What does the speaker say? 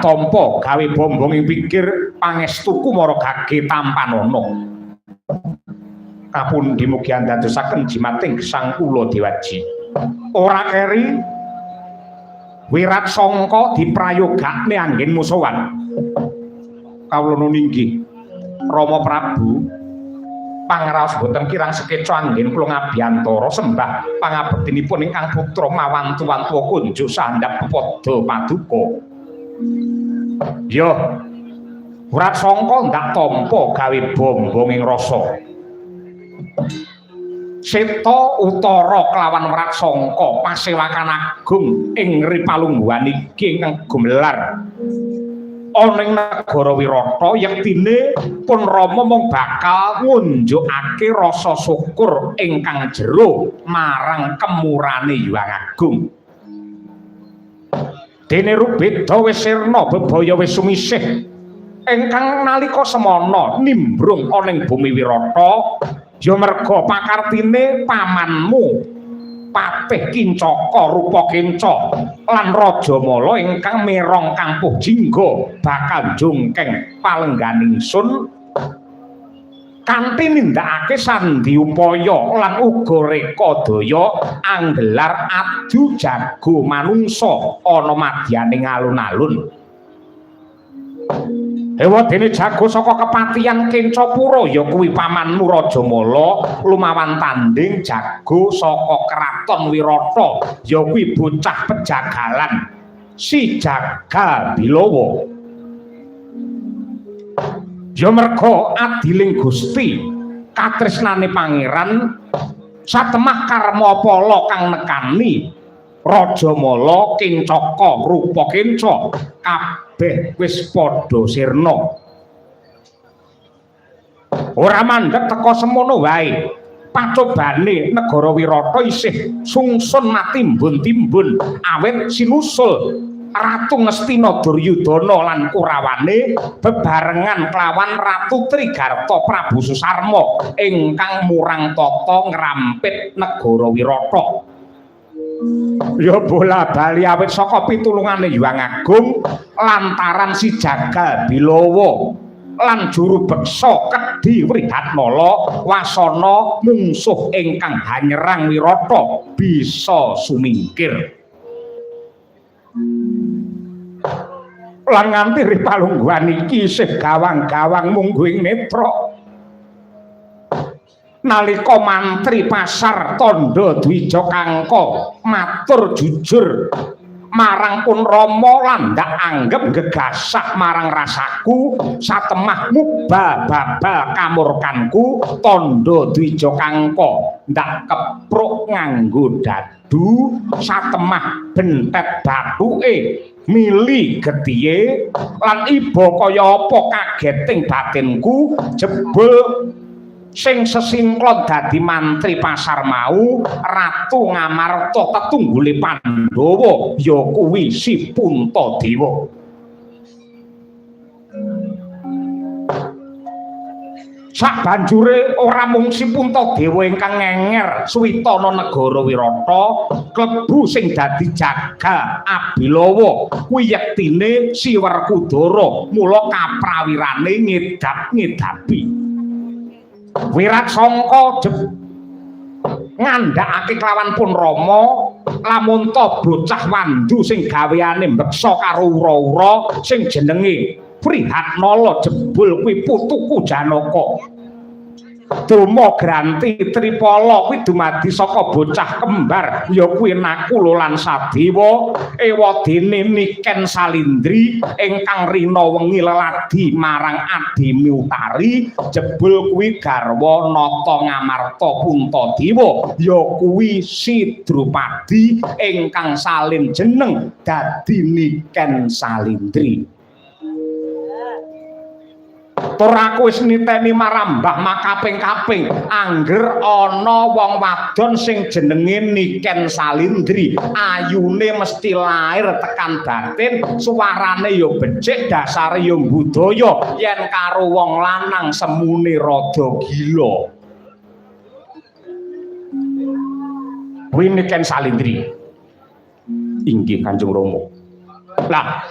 tampa gawe bombong ing pikir pangestuku mara gage tampanana. Kapundi mugi andadosaken jimating Sang Kula Dewaji. Ora keri wirat sangka diprayogakne anggen musuhan. Kawula nuwun inggih Rama Prabu pangraos boten kirang sekeca anggen kula ngabiyantara sembah pangabektinipun ingkang putra mawantu-wantu kunjuk sandhap padha paduka. Yo wirat sangka ndak tampa gawe bombong ing rasa. Seta utara kelawan Wirat Sangka pasewakan agung ing Ripalungguhan iki ingkang gumelar ana ing negara Wirata yektine pun Rama mung bakal ngunjukake rasa syukur ingkang jero marang kemurane Hyang Agung. Dene Rubeda wis sirna bebaya wis sumisih ingkang nalika semana nimbrung ana ing bumi Wirata ya merga pakartine pamanmu Patih Kincaka rupa Kinca lan Rajamala ingkang merong kampuh jingga bakal jungkeng palengganing sun kanthi nindakake sandi upaya lan uga reka daya anggelar adu jago manungsa ana madyaning alun-alun. Ewa dene jago saka kepatihan Kincapura ya kuwi pamanmu Rajamala lumawan tanding jago saka kraton Wirata ya kuwi bocah pejagalan si Jaga Bilawa. Ya merga adiling Gusti katresnane pangeran satemah karma pala kang nekani Rajamala Kincaka rupa Kinca kabeh wis padha sirna. Ora mandheg teka semono wae. Pacobane negara Wirata isih sungsun matimbun-timbun awit sinusul Ratu Ngastina Duryudana lan Kurawane bebarengan kelawan Ratu Trigarta Prabu Susarma ingkang murang tata ngrampit negara Wirata. Ya bola bali awit saka pitulungane Hyang Agung lantaran si Jaga Bilawa lan juru beksa Kedhi Wrihatmala wasana mungsuh ingkang hanyerang Wirata bisa sumingkir. Lan nganti Ripalungguhan iki isih gawang-gawang mungguing netra. Nalika mantri pasar Tandha Dwija Kangka matur jujur marang pun Rama lan ndak anggep gegasah marang rasaku satemah mubah-babal kamurkanku Tandha Dwija Kangka ndak kepruk nganggo dadu satemah bentet bathuke mili gethiye lan iba kaya apa kageting batinku jebul sing sesingklon dadi mantri pasar mau Ratu Ngamarta tetunggule Pandhawa ya kuwi si Puntadewa. Sabanjure ora mung si Puntadewa ingkang ngenger suwitana negara Wirata klebu sing dadi Jaga Abilawa kuwi yektine si Werkudara mula kaprawirane ngedap-ngedapi. Wirat Sangka ngandhakake kelawan pun Rama lamun ta bocah wandu sing gaweane mbeksa karo ura-ura sing jenenge Wrihatmala jebul kuwi putuku Janaka. Duma Granti Tripala kuwi dumadi saka bocah kembar ya kuwi Nakula lan Sadewa ewadene Niken Salindri ingkang rina wengi leladi marang adine Utari jebul kuwi garwa Nata Ngamarta Puntadewa ya kuwi si Drupadi ingkang salin jeneng dadi Niken Salindri. Tur aku wis niteni marambah makaping-kaping angger ana wong wadon sing jenenge Niken Salindri ayune mesti lair tekan batin suarane ya becik dasare ya budaya yen karo wong lanang semune rada gila. Kuwi Niken Salindri inggih Kanjeng Rama. Lah